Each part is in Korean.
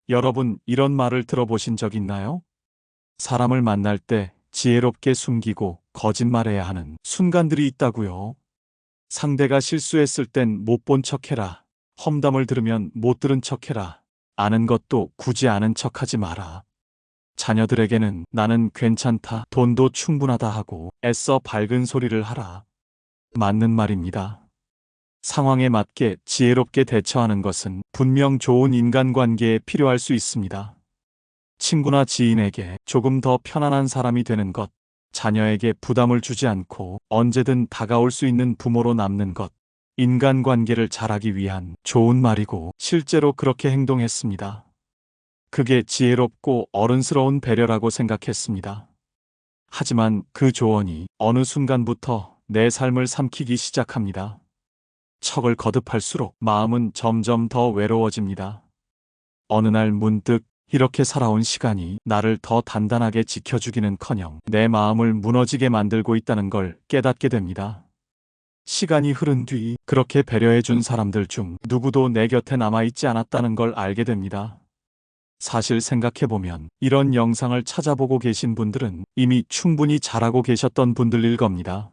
여러분, 이런 말을 들어보신 적 있나요? 사람을 만날 때 지혜롭게 숨기고 거짓말해야 하는 순간들이 있다고요. 상대가 실수했을 땐 못 본 척해라. 험담을 들으면 못 들은 척해라. 아는 것도 굳이 아는 척하지 마라. 자녀들에게는 나는 괜찮다, 돈도 충분하다 하고 애써 밝은 소리를 하라. 맞는 말입니다. 상황에 맞게 지혜롭게 대처하는 것은 분명 좋은 인간관계에 필요할 수 있습니다. 친구나 지인에게 조금 더 편안한 사람이 되는 것, 자녀에게 부담을 주지 않고 언제든 다가올 수 있는 부모로 남는 것, 인간관계를 잘하기 위한 좋은 말이고 실제로 그렇게 행동했습니다. 그게 지혜롭고 어른스러운 배려라고 생각했습니다. 하지만 그 조언이 어느 순간부터 내 삶을 삼키기 시작합니다. 척을 거듭할수록 마음은 점점 더 외로워집니다. 어느 날 문득 이렇게 살아온 시간이 나를 더 단단하게 지켜주기는커녕 내 마음을 무너지게 만들고 있다는 걸 깨닫게 됩니다. 시간이 흐른 뒤 그렇게 배려해준 사람들 중 누구도 내 곁에 남아있지 않았다는 걸 알게 됩니다. 사실 생각해보면 이런 영상을 찾아보고 계신 분들은 이미 충분히 잘하고 계셨던 분들일 겁니다.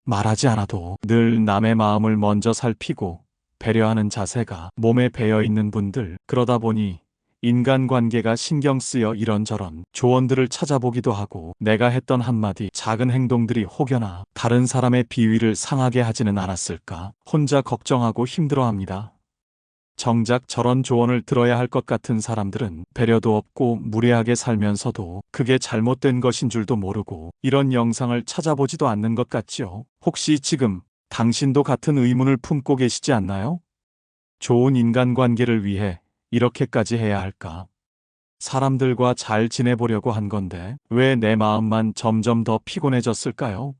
말하지 않아도 늘 남의 마음을 먼저 살피고 배려하는 자세가 몸에 배어 있는 분들, 그러다 보니 인간관계가 신경 쓰여 이런저런 조언들을 찾아보기도 하고 내가 했던 한마디 작은 행동들이 혹여나 다른 사람의 비위를 상하게 하지는 않았을까 혼자 걱정하고 힘들어합니다. 정작 저런 조언을 들어야 할 것 같은 사람들은 배려도 없고 무례하게 살면서도 그게 잘못된 것인 줄도 모르고 이런 영상을 찾아보지도 않는 것 같지요. 혹시 지금 당신도 같은 의문을 품고 계시지 않나요? 좋은 인간관계를 위해 이렇게까지 해야 할까? 사람들과 잘 지내보려고 한 건데 왜 내 마음만 점점 더 피곤해졌을까요?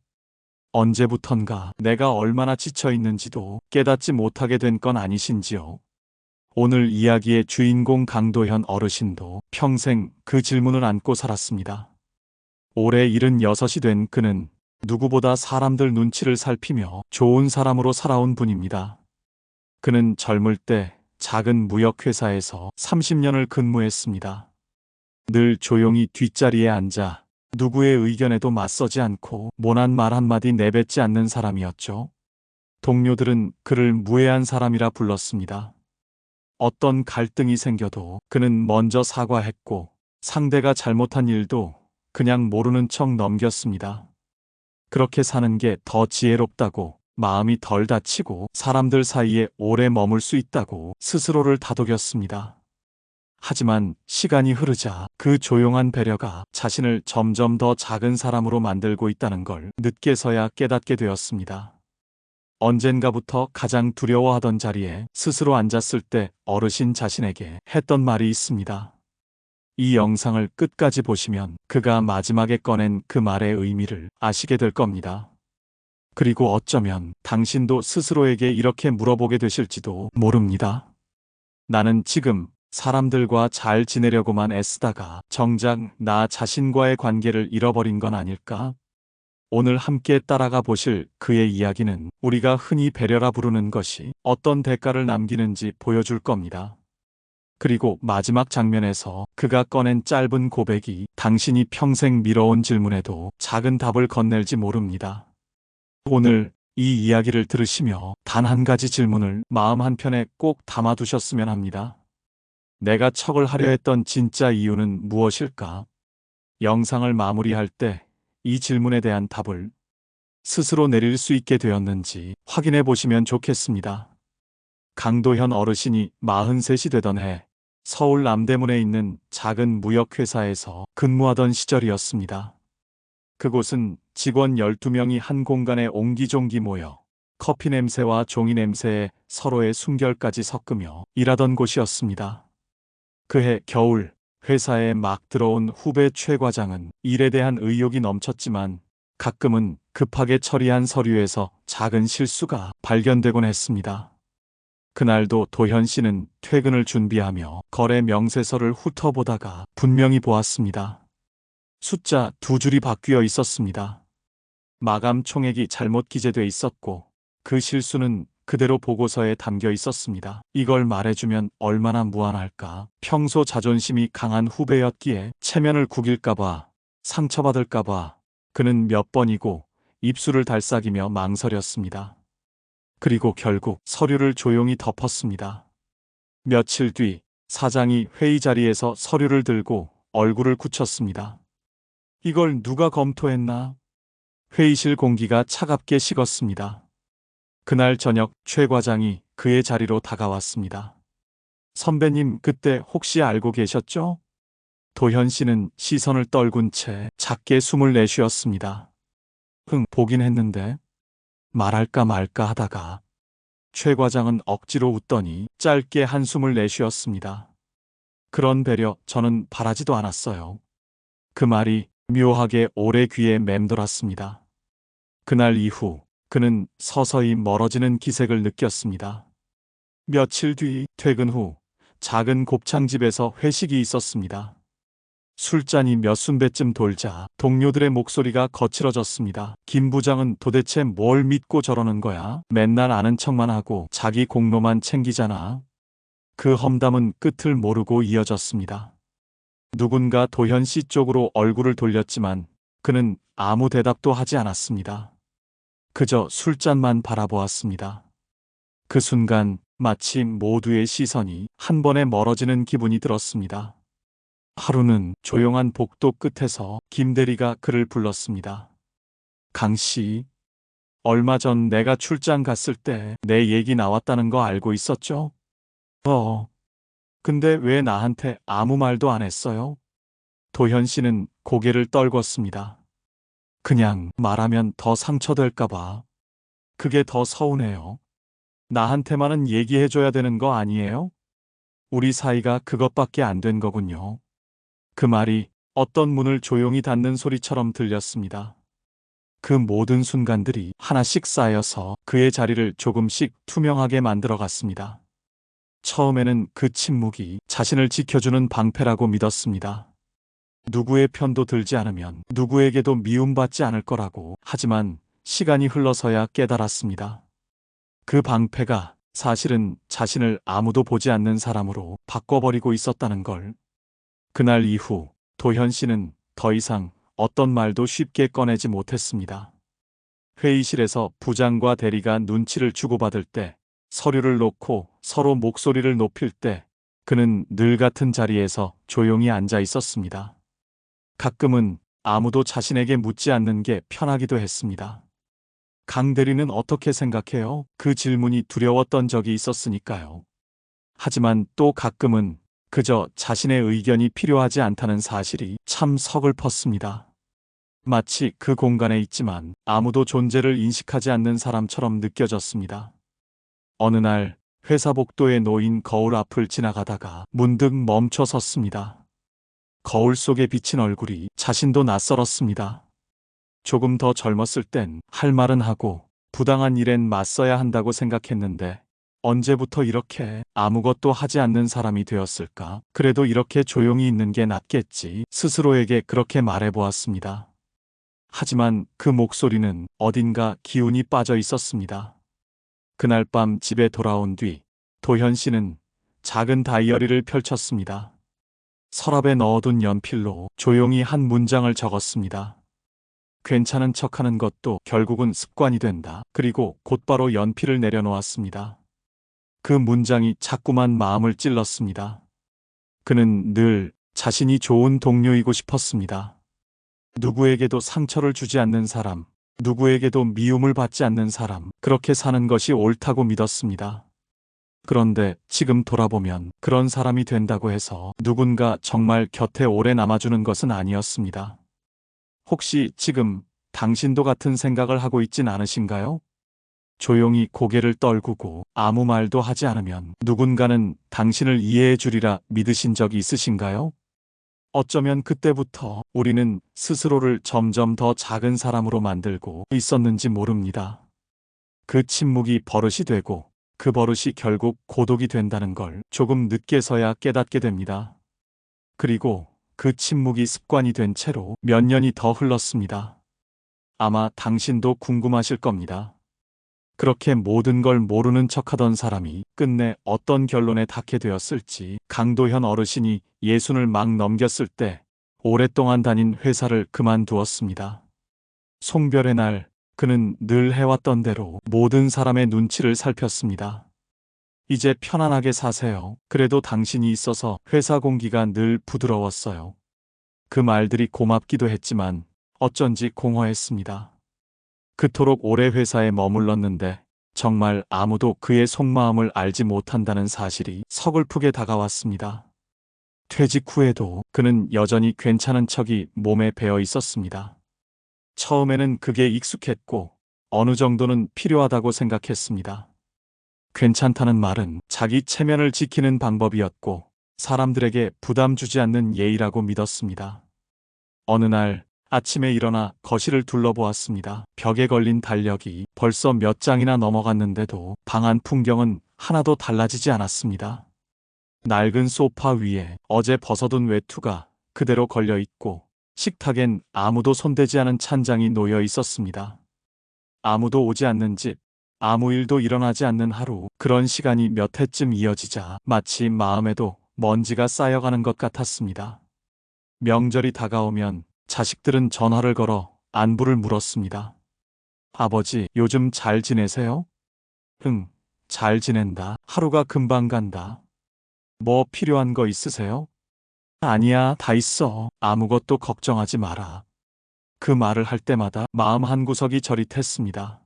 언제부턴가 내가 얼마나 지쳐 있는지도 깨닫지 못하게 된 건 아니신지요? 오늘 이야기의 주인공 강도현 어르신도 평생 그 질문을 안고 살았습니다. 올해 76이 된 그는 누구보다 사람들 눈치를 살피며 좋은 사람으로 살아온 분입니다. 그는 젊을 때 작은 무역회사에서 30년을 근무했습니다. 늘 조용히 뒷자리에 앉아 누구의 의견에도 맞서지 않고 모난 말 한마디 내뱉지 않는 사람이었죠. 동료들은 그를 무해한 사람이라 불렀습니다. 어떤 갈등이 생겨도 그는 먼저 사과했고 상대가 잘못한 일도 그냥 모르는 척 넘겼습니다. 그렇게 사는 게 더 지혜롭다고, 마음이 덜 다치고 사람들 사이에 오래 머물 수 있다고 스스로를 다독였습니다. 하지만 시간이 흐르자 그 조용한 배려가 자신을 점점 더 작은 사람으로 만들고 있다는 걸 늦게서야 깨닫게 되었습니다. 언젠가부터 가장 두려워하던 자리에 스스로 앉았을 때 어르신 자신에게 했던 말이 있습니다. 이 영상을 끝까지 보시면 그가 마지막에 꺼낸 그 말의 의미를 아시게 될 겁니다. 그리고 어쩌면 당신도 스스로에게 이렇게 물어보게 되실지도 모릅니다. 나는 지금 사람들과 잘 지내려고만 애쓰다가 정작 나 자신과의 관계를 잃어버린 건 아닐까? 오늘 함께 따라가 보실 그의 이야기는 우리가 흔히 배려라 부르는 것이 어떤 대가를 남기는지 보여줄 겁니다. 그리고 마지막 장면에서 그가 꺼낸 짧은 고백이 당신이 평생 미뤄온 질문에도 작은 답을 건넬지 모릅니다. 오늘 이 이야기를 들으시며 단 한 가지 질문을 마음 한편에 꼭 담아두셨으면 합니다. 내가 척을 하려 했던 진짜 이유는 무엇일까? 영상을 마무리할 때 이 질문에 대한 답을 스스로 내릴 수 있게 되었는지 확인해 보시면 좋겠습니다. 강도현 어르신이 43이 되던 해 서울 남대문에 있는 작은 무역회사에서 근무하던 시절이었습니다. 그곳은 직원 12명이 한 공간에 옹기종기 모여 커피 냄새와 종이 냄새에 서로의 숨결까지 섞으며 일하던 곳이었습니다. 그해 겨울 회사에 막 들어온 후배 최 과장은 일에 대한 의욕이 넘쳤지만 가끔은 급하게 처리한 서류에서 작은 실수가 발견되곤 했습니다. 그날도 도현 씨는 퇴근을 준비하며 거래 명세서를 훑어보다가 분명히 보았습니다. 숫자 2줄이 바뀌어 있었습니다. 마감 총액이 잘못 기재돼 있었고 그 실수는 그대로 보고서에 담겨 있었습니다. 이걸 말해주면 얼마나 무안할까. 평소 자존심이 강한 후배였기에 체면을 구길까봐, 상처받을까봐 그는 몇 번이고 입술을 달싹이며 망설였습니다. 그리고 결국 서류를 조용히 덮었습니다. 며칠 뒤 사장이 회의 자리에서 서류를 들고 얼굴을 굳혔습니다. 이걸 누가 검토했나? 회의실 공기가 차갑게 식었습니다. 그날 저녁 최 과장이 그의 자리로 다가왔습니다. 선배님, 그때 혹시 알고 계셨죠? 도현 씨는 시선을 떨군 채 작게 숨을 내쉬었습니다. 보긴 했는데 말할까 말까 하다가 최 과장은 억지로 웃더니 짧게 한숨을 내쉬었습니다. 그런 배려 저는 바라지도 않았어요. 그 말이 묘하게 오래 귀에 맴돌았습니다. 그날 이후 그는 서서히 멀어지는 기색을 느꼈습니다. 며칠 뒤 퇴근 후 작은 곱창집에서 회식이 있었습니다. 술잔이 몇 순배쯤 돌자 동료들의 목소리가 거칠어졌습니다. 김 부장은 도대체 뭘 믿고 저러는 거야? 맨날 아는 척만 하고 자기 공로만 챙기잖아. 그 험담은 끝을 모르고 이어졌습니다. 누군가 도현 씨 쪽으로 얼굴을 돌렸지만 그는 아무 대답도 하지 않았습니다. 그저 술잔만 바라보았습니다. 그 순간 마치 모두의 시선이 한 번에 멀어지는 기분이 들었습니다. 하루는 조용한 복도 끝에서 김 대리가 그를 불렀습니다. 강 씨, 얼마 전 내가 출장 갔을 때 내 얘기 나왔다는 거 알고 있었죠? 근데 왜 나한테 아무 말도 안 했어요? 도현 씨는 고개를 떨궜습니다. 그냥 말하면 더 상처될까봐. 그게 더 서운해요. 나한테만은 얘기해줘야 되는 거 아니에요? 우리 사이가 그것밖에 안 된 거군요. 그 말이 어떤 문을 조용히 닫는 소리처럼 들렸습니다. 그 모든 순간들이 하나씩 쌓여서 그의 자리를 조금씩 투명하게 만들어 갔습니다. 처음에는 그 침묵이 자신을 지켜주는 방패라고 믿었습니다. 누구의 편도 들지 않으면 누구에게도 미움받지 않을 거라고. 하지만 시간이 흘러서야 깨달았습니다. 그 방패가 사실은 자신을 아무도 보지 않는 사람으로 바꿔버리고 있었다는 걸. 그날 이후 도현 씨는 더 이상 어떤 말도 쉽게 꺼내지 못했습니다. 회의실에서 부장과 대리가 눈치를 주고받을 때, 서류를 놓고 서로 목소리를 높일 때 그는 늘 같은 자리에서 조용히 앉아 있었습니다. 가끔은 아무도 자신에게 묻지 않는 게 편하기도 했습니다. 강 대리는 어떻게 생각해요? 그 질문이 두려웠던 적이 있었으니까요. 하지만 또 가끔은 그저 자신의 의견이 필요하지 않다는 사실이 참 서글펐습니다. 마치 그 공간에 있지만 아무도 존재를 인식하지 않는 사람처럼 느껴졌습니다. 어느 날 회사 복도에 놓인 거울 앞을 지나가다가 문득 멈춰 섰습니다. 거울 속에 비친 얼굴이 자신도 낯설었습니다. 조금 더 젊었을 땐 할 말은 하고 부당한 일엔 맞서야 한다고 생각했는데 언제부터 이렇게 아무것도 하지 않는 사람이 되었을까? 그래도 이렇게 조용히 있는 게 낫겠지. 스스로에게 그렇게 말해보았습니다. 하지만 그 목소리는 어딘가 기운이 빠져 있었습니다. 그날 밤 집에 돌아온 뒤 도현 씨는 작은 다이어리를 펼쳤습니다. 서랍에 넣어둔 연필로 조용히 한 문장을 적었습니다. 괜찮은 척하는 것도 결국은 습관이 된다. 그리고 곧바로 연필을 내려놓았습니다. 그 문장이 자꾸만 마음을 찔렀습니다. 그는 늘 자신이 좋은 동료이고 싶었습니다. 누구에게도 상처를 주지 않는 사람, 누구에게도 미움을 받지 않는 사람, 그렇게 사는 것이 옳다고 믿었습니다. 그런데 지금 돌아보면 그런 사람이 된다고 해서 누군가 정말 곁에 오래 남아주는 것은 아니었습니다. 혹시 지금 당신도 같은 생각을 하고 있진 않으신가요? 조용히 고개를 떨구고 아무 말도 하지 않으면 누군가는 당신을 이해해 주리라 믿으신 적이 있으신가요? 어쩌면 그때부터 우리는 스스로를 점점 더 작은 사람으로 만들고 있었는지 모릅니다. 그 침묵이 버릇이 되고 그 버릇이 결국 고독이 된다는 걸 조금 늦게서야 깨닫게 됩니다. 그리고 그 침묵이 습관이 된 채로 몇 년이 더 흘렀습니다. 아마 당신도 궁금하실 겁니다. 그렇게 모든 걸 모르는 척하던 사람이 끝내 어떤 결론에 닿게 되었을지. 강도현 어르신이 60을 막 넘겼을 때 오랫동안 다닌 회사를 그만두었습니다. 송별의 날 그는 늘 해왔던 대로 모든 사람의 눈치를 살폈습니다. 이제 편안하게 사세요. 그래도 당신이 있어서 회사 공기가 늘 부드러웠어요. 그 말들이 고맙기도 했지만 어쩐지 공허했습니다. 그토록 오래 회사에 머물렀는데 정말 아무도 그의 속마음을 알지 못한다는 사실이 서글프게 다가왔습니다. 퇴직 후에도 그는 여전히 괜찮은 척이 몸에 배어 있었습니다. 처음에는 그게 익숙했고 어느 정도는 필요하다고 생각했습니다. 괜찮다는 말은 자기 체면을 지키는 방법이었고 사람들에게 부담 주지 않는 예의라고 믿었습니다. 어느 날 아침에 일어나 거실을 둘러보았습니다. 벽에 걸린 달력이 벌써 몇 장이나 넘어갔는데도 방 안 풍경은 하나도 달라지지 않았습니다. 낡은 소파 위에 어제 벗어둔 외투가 그대로 걸려 있고 식탁엔 아무도 손대지 않은 찬장이 놓여 있었습니다. 아무도 오지 않는 집, 아무 일도 일어나지 않는 하루, 그런 시간이 몇 해쯤 이어지자 마치 마음에도 먼지가 쌓여가는 것 같았습니다. 명절이 다가오면 자식들은 전화를 걸어 안부를 물었습니다. 아버지, 요즘 잘 지내세요? 응, 잘 지낸다. 하루가 금방 간다. 뭐 필요한 거 있으세요? 아니야, 다 있어. 아무것도 걱정하지 마라. 그 말을 할 때마다 마음 한구석이 저릿했습니다.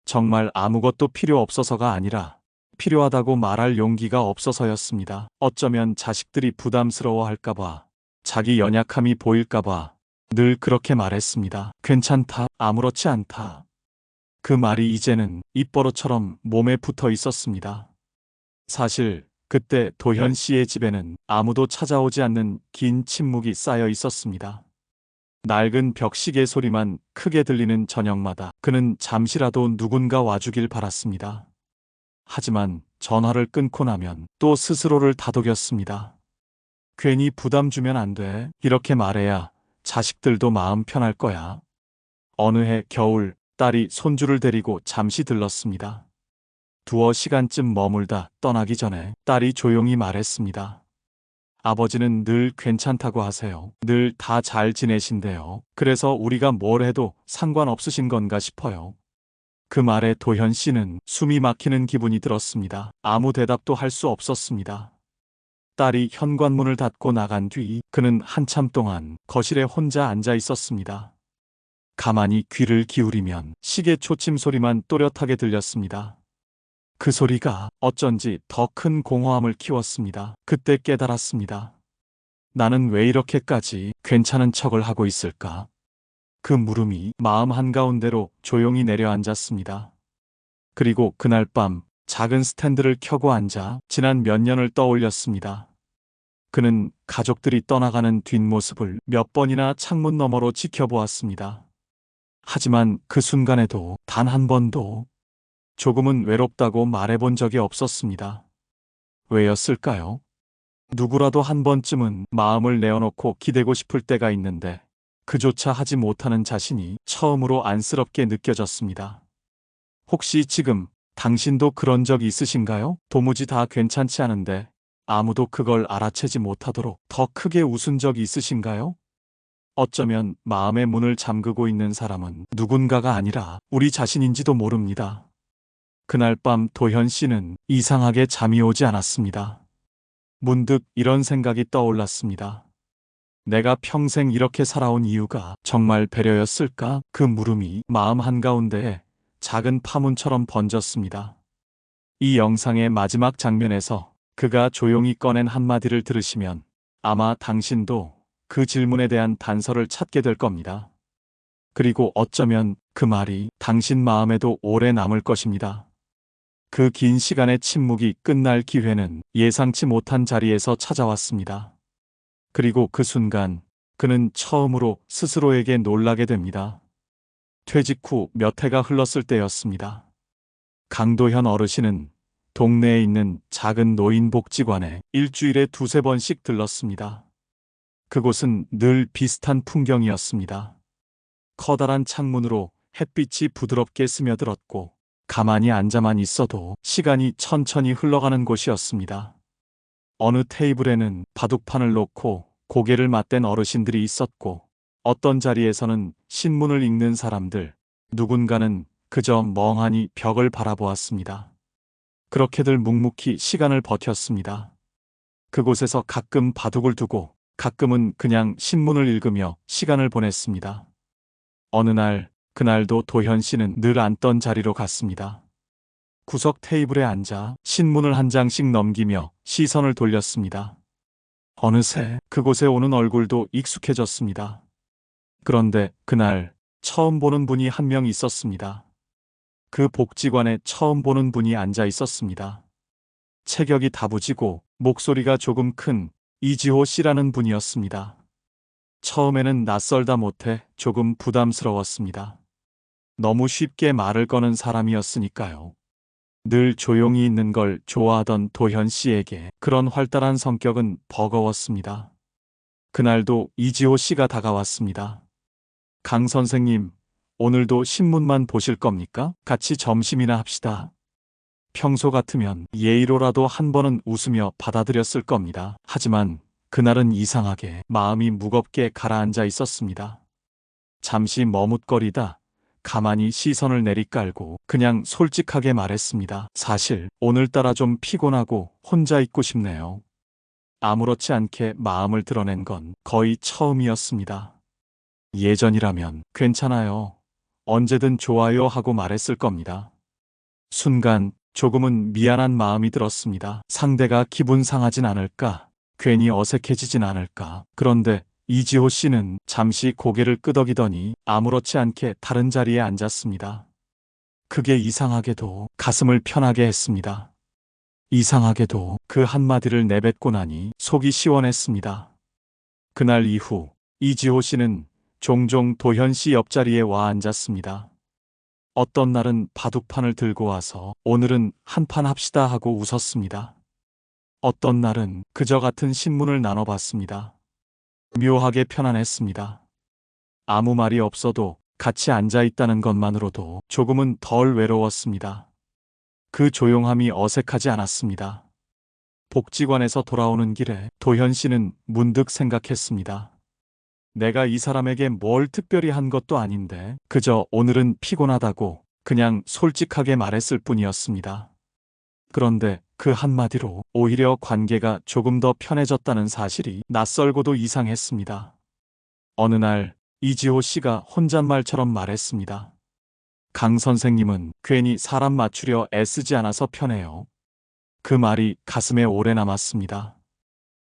정말 아무것도 필요 없어서가 아니라 필요하다고 말할 용기가 없어서였습니다. 어쩌면 자식들이 부담스러워할까봐, 자기 연약함이 보일까봐 늘 그렇게 말했습니다. 괜찮다, 아무렇지 않다. 그 말이 이제는 입버릇처럼 몸에 붙어 있었습니다. 사실 그때 도현 씨의 집에는 아무도 찾아오지 않는 긴 침묵이 쌓여 있었습니다. 낡은 벽시계 소리만 크게 들리는 저녁마다 그는 잠시라도 누군가 와주길 바랐습니다. 하지만 전화를 끊고 나면 또 스스로를 다독였습니다. 괜히 부담 주면 안 돼. 이렇게 말해야 자식들도 마음 편할 거야. 어느 해 겨울 딸이 손주를 데리고 잠시 들렀습니다. 두어 시간쯤 머물다 떠나기 전에 딸이 조용히 말했습니다. 아버지는 늘 괜찮다고 하세요. 늘 다 잘 지내신대요. 그래서 우리가 뭘 해도 상관없으신 건가 싶어요. 그 말에 도현 씨는 숨이 막히는 기분이 들었습니다. 아무 대답도 할 수 없었습니다. 딸이 현관문을 닫고 나간 뒤 그는 한참 동안 거실에 혼자 앉아 있었습니다. 가만히 귀를 기울이면 시계 초침 소리만 또렷하게 들렸습니다. 그 소리가 어쩐지 더 큰 공허함을 키웠습니다. 그때 깨달았습니다. 나는 왜 이렇게까지 괜찮은 척을 하고 있을까? 그 물음이 마음 한가운데로 조용히 내려앉았습니다. 그리고 그날 밤 작은 스탠드를 켜고 앉아 지난 몇 년을 떠올렸습니다. 그는 가족들이 떠나가는 뒷모습을 몇 번이나 창문 너머로 지켜보았습니다. 하지만 그 순간에도 단 한 번도 조금은 외롭다고 말해본 적이 없었습니다. 왜였을까요? 누구라도 한 번쯤은 마음을 내어놓고 기대고 싶을 때가 있는데 그조차 하지 못하는 자신이 처음으로 안쓰럽게 느껴졌습니다. 혹시 지금 당신도 그런 적 있으신가요? 도무지 다 괜찮지 않은데 아무도 그걸 알아채지 못하도록 더 크게 웃은 적 있으신가요? 어쩌면 마음의 문을 잠그고 있는 사람은 누군가가 아니라 우리 자신인지도 모릅니다. 그날 밤 도현 씨는 이상하게 잠이 오지 않았습니다. 문득 이런 생각이 떠올랐습니다. 내가 평생 이렇게 살아온 이유가 정말 배려였을까? 그 물음이 마음 한가운데에 작은 파문처럼 번졌습니다. 이 영상의 마지막 장면에서 그가 조용히 꺼낸 한마디를 들으시면 아마 당신도 그 질문에 대한 단서를 찾게 될 겁니다. 그리고 어쩌면 그 말이 당신 마음에도 오래 남을 것입니다. 그 긴 시간의 침묵이 끝날 기회는 예상치 못한 자리에서 찾아왔습니다. 그리고 그 순간 그는 처음으로 스스로에게 놀라게 됩니다. 퇴직 후 몇 해가 흘렀을 때였습니다. 강도현 어르신은 동네에 있는 작은 노인복지관에 일주일에 두세 번씩 들렀습니다. 그곳은 늘 비슷한 풍경이었습니다. 커다란 창문으로 햇빛이 부드럽게 스며들었고 가만히 앉아만 있어도 시간이 천천히 흘러가는 곳이었습니다. 어느 테이블에는 바둑판을 놓고 고개를 맞댄 어르신들이 있었고, 어떤 자리에서는 신문을 읽는 사람들, 누군가는 그저 멍하니 벽을 바라보았습니다. 그렇게들 묵묵히 시간을 버텼습니다. 그곳에서 가끔 바둑을 두고 가끔은 그냥 신문을 읽으며 시간을 보냈습니다. 어느 날, 그날도 도현 씨는 늘 앉던 자리로 갔습니다. 구석 테이블에 앉아 신문을 한 장씩 넘기며 시선을 돌렸습니다. 어느새 그곳에 오는 얼굴도 익숙해졌습니다. 그런데 그날 처음 보는 분이 한 명 있었습니다. 그 복지관에 처음 보는 분이 앉아 있었습니다. 체격이 다부지고 목소리가 조금 큰 이지호 씨라는 분이었습니다. 처음에는 낯설다 못해 조금 부담스러웠습니다. 너무 쉽게 말을 거는 사람이었으니까요. 늘 조용히 있는 걸 좋아하던 도현 씨에게 그런 활달한 성격은 버거웠습니다. 그날도 이지호 씨가 다가왔습니다. 강 선생님, 오늘도 신문만 보실 겁니까? 같이 점심이나 합시다. 평소 같으면 예의로라도 한 번은 웃으며 받아들였을 겁니다. 하지만 그날은 이상하게 마음이 무겁게 가라앉아 있었습니다. 잠시 머뭇거리다 가만히 시선을 내리깔고 그냥 솔직하게 말했습니다. 사실 오늘따라 좀 피곤하고 혼자 있고 싶네요. 아무렇지 않게 마음을 드러낸 건 거의 처음이었습니다. 예전이라면 괜찮아요. 언제든 좋아요 하고 말했을 겁니다. 순간 조금은 미안한 마음이 들었습니다. 상대가 기분 상하진 않을까? 괜히 어색해지진 않을까? 그런데 이지호 씨는 잠시 고개를 끄덕이더니 아무렇지 않게 다른 자리에 앉았습니다. 그게 이상하게도 가슴을 편하게 했습니다. 이상하게도 그 한마디를 내뱉고 나니 속이 시원했습니다. 그날 이후 이지호 씨는 종종 도현 씨 옆자리에 와 앉았습니다. 어떤 날은 바둑판을 들고 와서 오늘은 한판 합시다 하고 웃었습니다. 어떤 날은 그저 같은 신문을 나눠봤습니다. 묘하게 편안했습니다. 아무 말이 없어도 같이 앉아 있다는 것만으로도 조금은 덜 외로웠습니다. 그 조용함이 어색하지 않았습니다. 복지관에서 돌아오는 길에 도현 씨는 문득 생각했습니다. 내가 이 사람에게 뭘 특별히 한 것도 아닌데 그저 오늘은 피곤하다고 그냥 솔직하게 말했을 뿐이었습니다. 그런데 그 한마디로 오히려 관계가 조금 더 편해졌다는 사실이 낯설고도 이상했습니다. 어느 날 이지호 씨가 혼잣말처럼 말했습니다. 강 선생님은 괜히 사람 맞추려 애쓰지 않아서 편해요. 그 말이 가슴에 오래 남았습니다.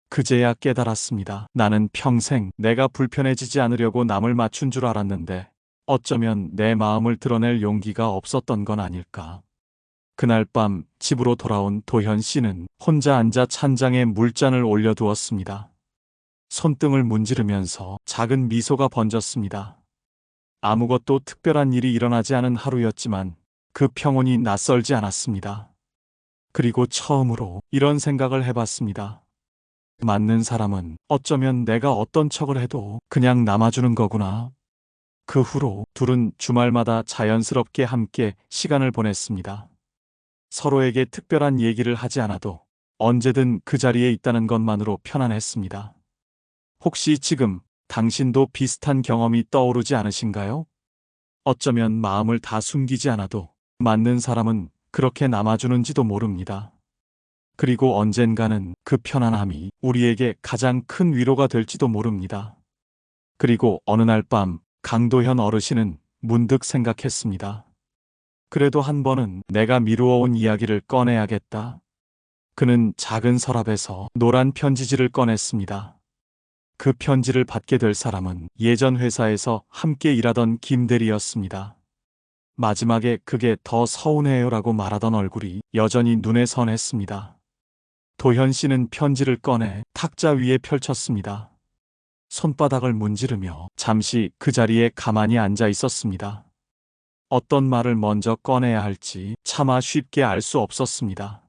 그제야 깨달았습니다. 나는 평생 내가 불편해지지 않으려고 남을 맞춘 줄 알았는데 어쩌면 내 마음을 드러낼 용기가 없었던 건 아닐까. 그날 밤 집으로 돌아온 도현 씨는 혼자 앉아 찬장에 물잔을 올려두었습니다. 손등을 문지르면서 작은 미소가 번졌습니다. 아무것도 특별한 일이 일어나지 않은 하루였지만 그 평온이 낯설지 않았습니다. 그리고 처음으로 이런 생각을 해봤습니다. 맞는 사람은 어쩌면 내가 어떤 척을 해도 그냥 남아주는 거구나. 그 후로 둘은 주말마다 자연스럽게 함께 시간을 보냈습니다. 서로에게 특별한 얘기를 하지 않아도 언제든 그 자리에 있다는 것만으로 편안했습니다. 혹시 지금 당신도 비슷한 경험이 떠오르지 않으신가요? 어쩌면 마음을 다 숨기지 않아도 맞는 사람은 그렇게 남아주는지도 모릅니다. 그리고 언젠가는 그 편안함이 우리에게 가장 큰 위로가 될지도 모릅니다. 그리고 어느 날 밤 강도현 어르신은 문득 생각했습니다. 그래도 한 번은 내가 미루어온 이야기를 꺼내야겠다. 그는 작은 서랍에서 노란 편지지를 꺼냈습니다. 그 편지를 받게 될 사람은 예전 회사에서 함께 일하던 김대리였습니다. 마지막에 그게 더 서운해요라고 말하던 얼굴이 여전히 눈에 선했습니다. 도현 씨는 편지를 꺼내 탁자 위에 펼쳤습니다. 손바닥을 문지르며 잠시 그 자리에 가만히 앉아 있었습니다. 어떤 말을 먼저 꺼내야 할지 차마 쉽게 알 수 없었습니다.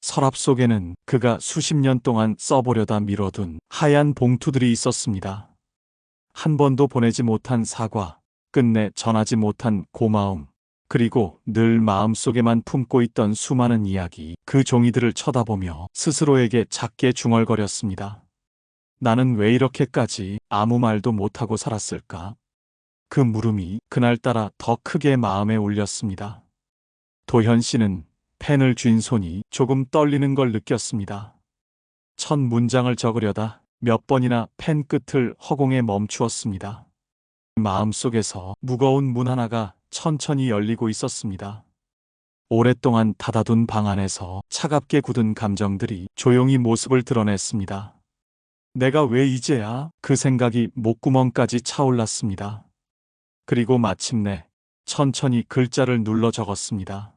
서랍 속에는 그가 수십 년 동안 써보려다 미뤄둔 하얀 봉투들이 있었습니다. 한 번도 보내지 못한 사과, 끝내 전하지 못한 고마움, 그리고 늘 마음속에만 품고 있던 수많은 이야기, 그 종이들을 쳐다보며 스스로에게 작게 중얼거렸습니다. 나는 왜 이렇게까지 아무 말도 못하고 살았을까? 그 물음이 그날따라 더 크게 마음에 울렸습니다. 도현 씨는 펜을 쥔 손이 조금 떨리는 걸 느꼈습니다. 첫 문장을 적으려다 몇 번이나 펜 끝을 허공에 멈추었습니다. 마음속에서 무거운 문 하나가 천천히 열리고 있었습니다. 오랫동안 닫아둔 방 안에서 차갑게 굳은 감정들이 조용히 모습을 드러냈습니다. 내가 왜 이제야? 그 생각이 목구멍까지 차올랐습니다. 그리고 마침내 천천히 글자를 눌러 적었습니다.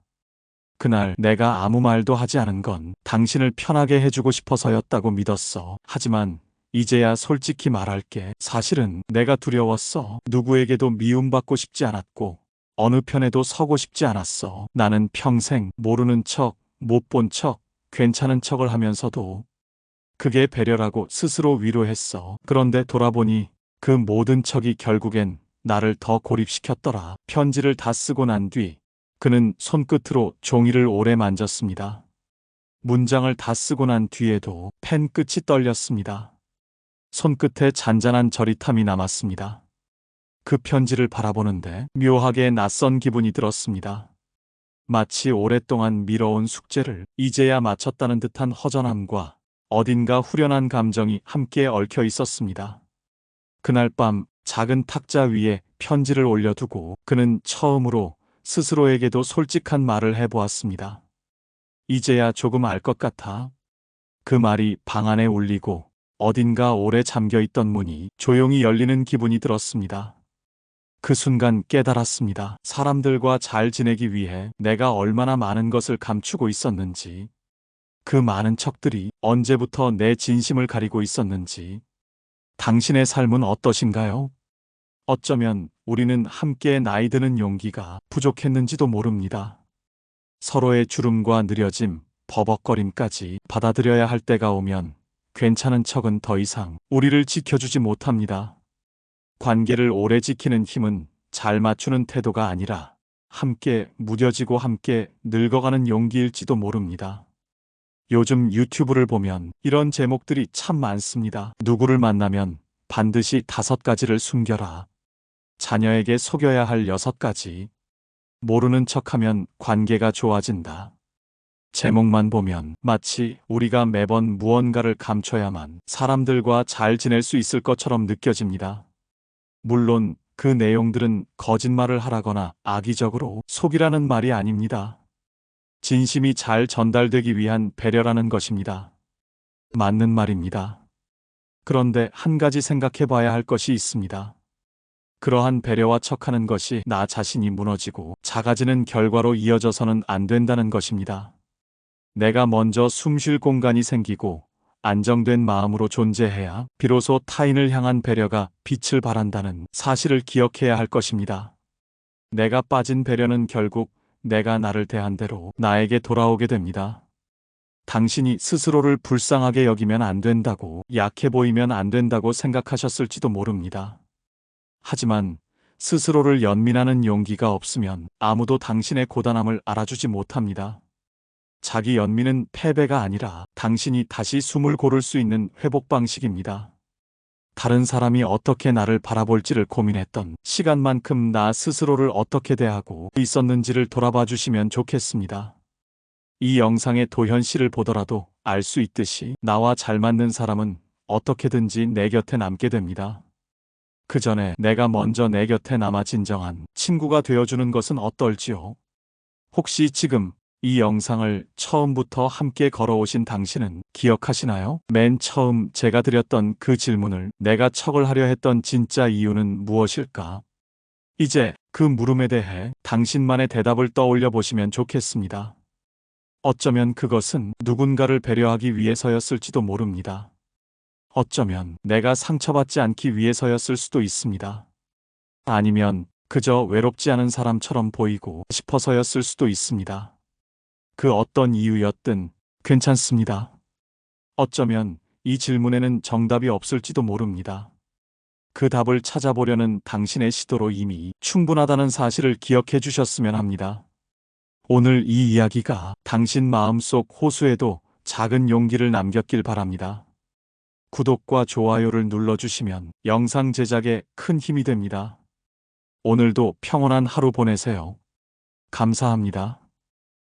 그날 내가 아무 말도 하지 않은 건 당신을 편하게 해주고 싶어서였다고 믿었어. 하지만 이제야 솔직히 말할게. 사실은 내가 두려웠어. 누구에게도 미움받고 싶지 않았고 어느 편에도 서고 싶지 않았어. 나는 평생 모르는 척, 못 본 척, 괜찮은 척을 하면서도 그게 배려라고 스스로 위로했어. 그런데 돌아보니 그 모든 척이 결국엔 나를 더 고립시켰더라. 편지를 다 쓰고 난 뒤 그는 손끝으로 종이를 오래 만졌습니다. 문장을 다 쓰고 난 뒤에도 펜 끝이 떨렸습니다. 손끝에 잔잔한 저릿함이 남았습니다. 그 편지를 바라보는데 묘하게 낯선 기분이 들었습니다. 마치 오랫동안 미뤄온 숙제를 이제야 마쳤다는 듯한 허전함과 어딘가 후련한 감정이 함께 얽혀 있었습니다. 그날 밤 작은 탁자 위에 편지를 올려두고 그는 처음으로 스스로에게도 솔직한 말을 해보았습니다. 이제야 조금 알 것 같아. 그 말이 방 안에 울리고 어딘가 오래 잠겨있던 문이 조용히 열리는 기분이 들었습니다. 그 순간 깨달았습니다. 사람들과 잘 지내기 위해 내가 얼마나 많은 것을 감추고 있었는지, 그 많은 척들이 언제부터 내 진심을 가리고 있었는지. 당신의 삶은 어떠신가요? 어쩌면 우리는 함께 나이 드는 용기가 부족했는지도 모릅니다. 서로의 주름과 느려짐, 버벅거림까지 받아들여야 할 때가 오면 괜찮은 척은 더 이상 우리를 지켜주지 못합니다. 관계를 오래 지키는 힘은 잘 맞추는 태도가 아니라 함께 무뎌지고 함께 늙어가는 용기일지도 모릅니다. 요즘 유튜브를 보면 이런 제목들이 참 많습니다. 누구를 만나면 반드시 5가지를 숨겨라. 자녀에게 속여야 할 6가지. 모르는 척하면 관계가 좋아진다. 제목만 보면 마치 우리가 매번 무언가를 감춰야만 사람들과 잘 지낼 수 있을 것처럼 느껴집니다. 물론 그 내용들은 거짓말을 하라거나 악의적으로 속이라는 말이 아닙니다. 진심이 잘 전달되기 위한 배려라는 것입니다. 맞는 말입니다. 그런데 한 가지 생각해 봐야 할 것이 있습니다. 그러한 배려와 척하는 것이 나 자신이 무너지고 작아지는 결과로 이어져서는 안 된다는 것입니다. 내가 먼저 숨 쉴 공간이 생기고 안정된 마음으로 존재해야 비로소 타인을 향한 배려가 빛을 발한다는 사실을 기억해야 할 것입니다. 내가 빠진 배려는 결국 내가 나를 대한 대로 나에게 돌아오게 됩니다. 당신이 스스로를 불쌍하게 여기면 안 된다고, 약해 보이면 안 된다고 생각하셨을지도 모릅니다. 하지만 스스로를 연민하는 용기가 없으면 아무도 당신의 고단함을 알아주지 못합니다. 자기 연민은 패배가 아니라 당신이 다시 숨을 고를 수 있는 회복 방식입니다. 다른 사람이 어떻게 나를 바라볼지를 고민했던 시간만큼 나 스스로를 어떻게 대하고 있었는지를 돌아봐 주시면 좋겠습니다. 이 영상의 도현 씨를 보더라도 알 수 있듯이 나와 잘 맞는 사람은 어떻게든지 내 곁에 남게 됩니다. 그 전에 내가 먼저 내 곁에 남아 진정한 친구가 되어주는 것은 어떨지요? 혹시 지금 이 영상을 처음부터 함께 걸어오신 당신은 기억하시나요? 맨 처음 제가 드렸던 그 질문을, 내가 척을 하려 했던 진짜 이유는 무엇일까? 이제 그 물음에 대해 당신만의 대답을 떠올려 보시면 좋겠습니다. 어쩌면 그것은 누군가를 배려하기 위해서였을지도 모릅니다. 어쩌면 내가 상처받지 않기 위해서였을 수도 있습니다. 아니면 그저 외롭지 않은 사람처럼 보이고 싶어서였을 수도 있습니다. 그 어떤 이유였든 괜찮습니다. 어쩌면 이 질문에는 정답이 없을지도 모릅니다. 그 답을 찾아보려는 당신의 시도로 이미 충분하다는 사실을 기억해 주셨으면 합니다. 오늘 이 이야기가 당신 마음속 호수에도 작은 용기를 남겼길 바랍니다. 구독과 좋아요를 눌러주시면 영상 제작에 큰 힘이 됩니다. 오늘도 평온한 하루 보내세요. 감사합니다.